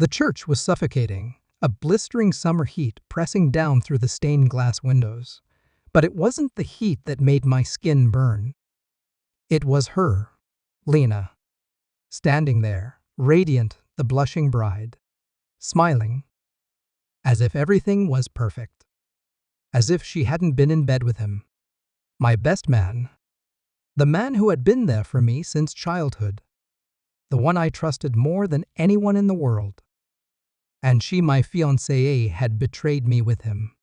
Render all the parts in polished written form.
The church was suffocating, a blistering summer heat pressing down through the stained glass windows. But it wasn't the heat that made my skin burn. It was her, Lena, standing there, radiant, the blushing bride, smiling, as if everything was perfect, as if she hadn't been in bed with him. My best man, the man who had been there for me since childhood, the one I trusted more than anyone in the world. And she, my fiancée, had betrayed me with him.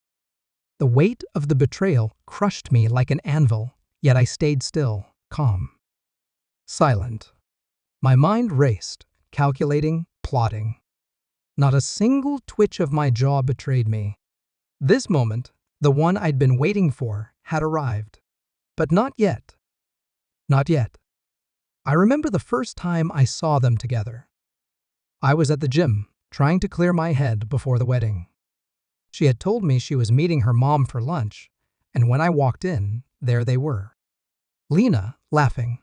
The weight of the betrayal crushed me like an anvil, yet I stayed still, calm, silent. My mind raced, calculating, plotting. Not a single twitch of my jaw betrayed me. This moment, the one I'd been waiting for, had arrived. But not yet. Not yet. I remember the first time I saw them together. I was at the gym, trying to clear my head before the wedding. She had told me she was meeting her mom for lunch, and when I walked in, there they were. Lena, laughing.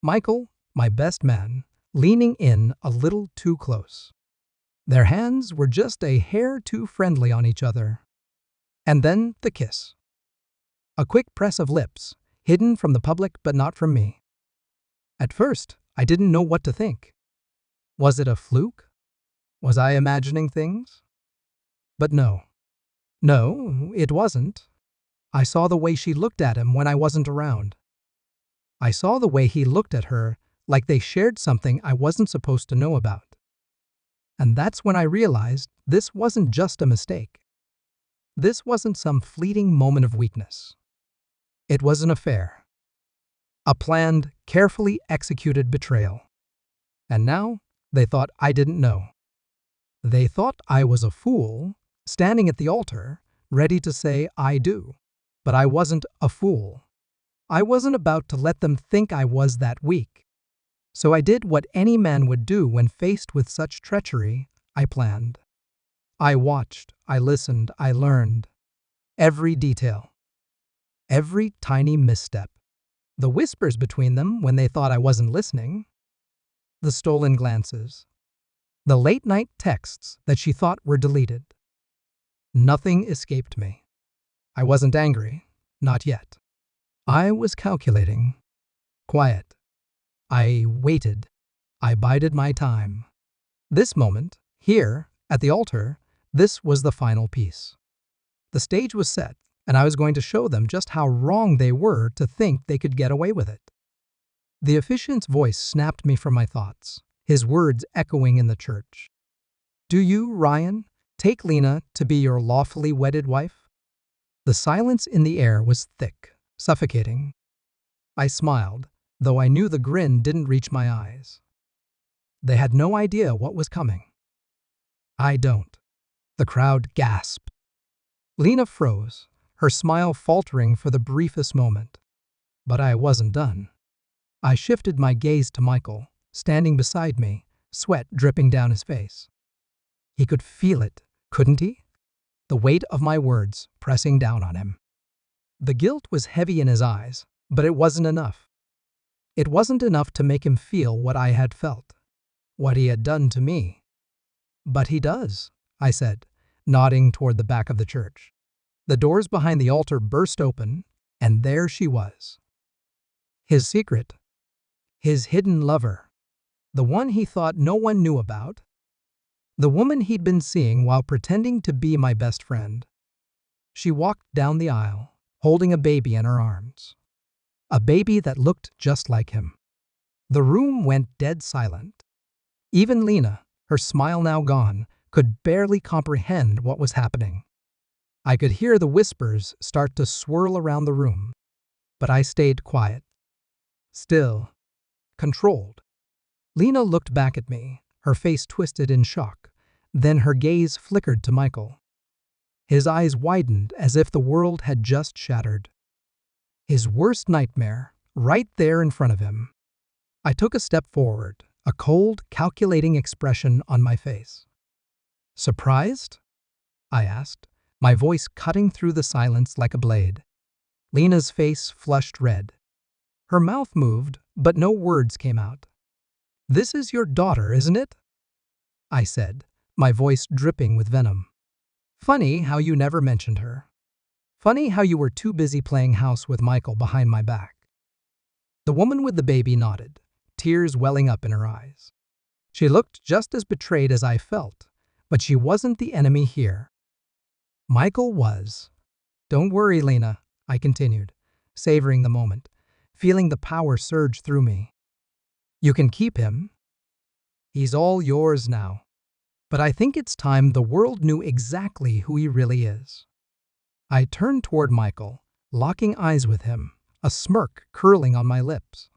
Michael, my best man, leaning in a little too close. Their hands were just a hair too friendly on each other. And then the kiss. A quick press of lips, hidden from the public but not from me. At first, I didn't know what to think. Was it a fluke? Was I imagining things? But no. No, it wasn't. I saw the way she looked at him when I wasn't around. I saw the way he looked at her, like they shared something I wasn't supposed to know about. And that's when I realized this wasn't just a mistake. This wasn't some fleeting moment of weakness. It was an affair. A planned, carefully executed betrayal. And now, they thought I didn't know. They thought I was a fool, standing at the altar, ready to say I do. But I wasn't a fool. I wasn't about to let them think I was that weak. So I did what any man would do when faced with such treachery. I planned. I watched, I listened, I learned. Every detail. Every tiny misstep. The whispers between them when they thought I wasn't listening. The stolen glances. The late-night texts that she thought were deleted. Nothing escaped me. I wasn't angry, not yet. I was calculating. Quiet. I waited. I bided my time. This moment, here, at the altar, this was the final piece. The stage was set, and I was going to show them just how wrong they were to think they could get away with it. The officiant's voice snapped me from my thoughts, his words echoing in the church. Do you, Ryan, take Lena to be your lawfully wedded wife? The silence in the air was thick, suffocating. I smiled, though I knew the grin didn't reach my eyes. They had no idea what was coming. I don't. The crowd gasped. Lena froze, her smile faltering for the briefest moment. But I wasn't done. I shifted my gaze to Michael, standing beside me, sweat dripping down his face. He could feel it, couldn't he? The weight of my words pressing down on him. The guilt was heavy in his eyes, but it wasn't enough. It wasn't enough to make him feel what I had felt, what he had done to me. But he does, I said, nodding toward the back of the church. The doors behind the altar burst open, and there she was. His secret. His hidden lover. The one he thought no one knew about. The woman he'd been seeing while pretending to be my best friend. She walked down the aisle, holding a baby in her arms. A baby that looked just like him. The room went dead silent. Even Lena, her smile now gone, could barely comprehend what was happening. I could hear the whispers start to swirl around the room, but I stayed quiet. Still, controlled. Lena looked back at me, her face twisted in shock. Then her gaze flickered to Michael. His eyes widened as if the world had just shattered. His worst nightmare, right there in front of him. I took a step forward, a cold, calculating expression on my face. Surprised? I asked, my voice cutting through the silence like a blade. Lena's face flushed red. Her mouth moved, but no words came out. This is your daughter, isn't it? I said, my voice dripping with venom. Funny how you never mentioned her. Funny how you were too busy playing house with Michael behind my back. The woman with the baby nodded, tears welling up in her eyes. She looked just as betrayed as I felt, but she wasn't the enemy here. Michael was. Don't worry, Lena, I continued, savoring the moment, feeling the power surge through me. You can keep him. He's all yours now. But I think it's time the world knew exactly who he really is. I turned toward Michael, locking eyes with him, a smirk curling on my lips.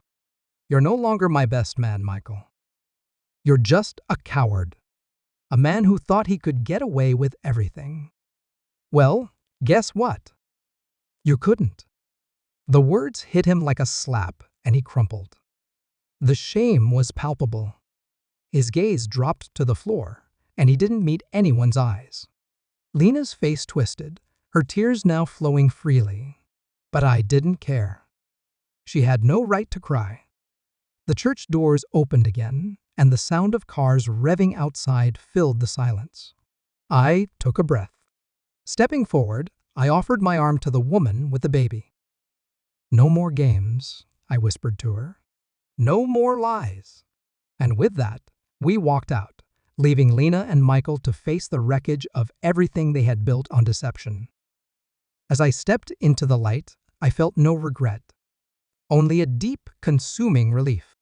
You're no longer my best man, Michael. You're just a coward. A man who thought he could get away with everything. Well, guess what? You couldn't. The words hit him like a slap, and he crumpled. The shame was palpable. His gaze dropped to the floor, and he didn't meet anyone's eyes. Lena's face twisted, her tears now flowing freely. But I didn't care. She had no right to cry. The church doors opened again, and the sound of cars revving outside filled the silence. I took a breath. Stepping forward, I offered my arm to the woman with the baby. No more games, I whispered to her. No more lies. And with that, we walked out, leaving Lena and Michael to face the wreckage of everything they had built on deception. As I stepped into the light, I felt no regret, only a deep, consuming relief.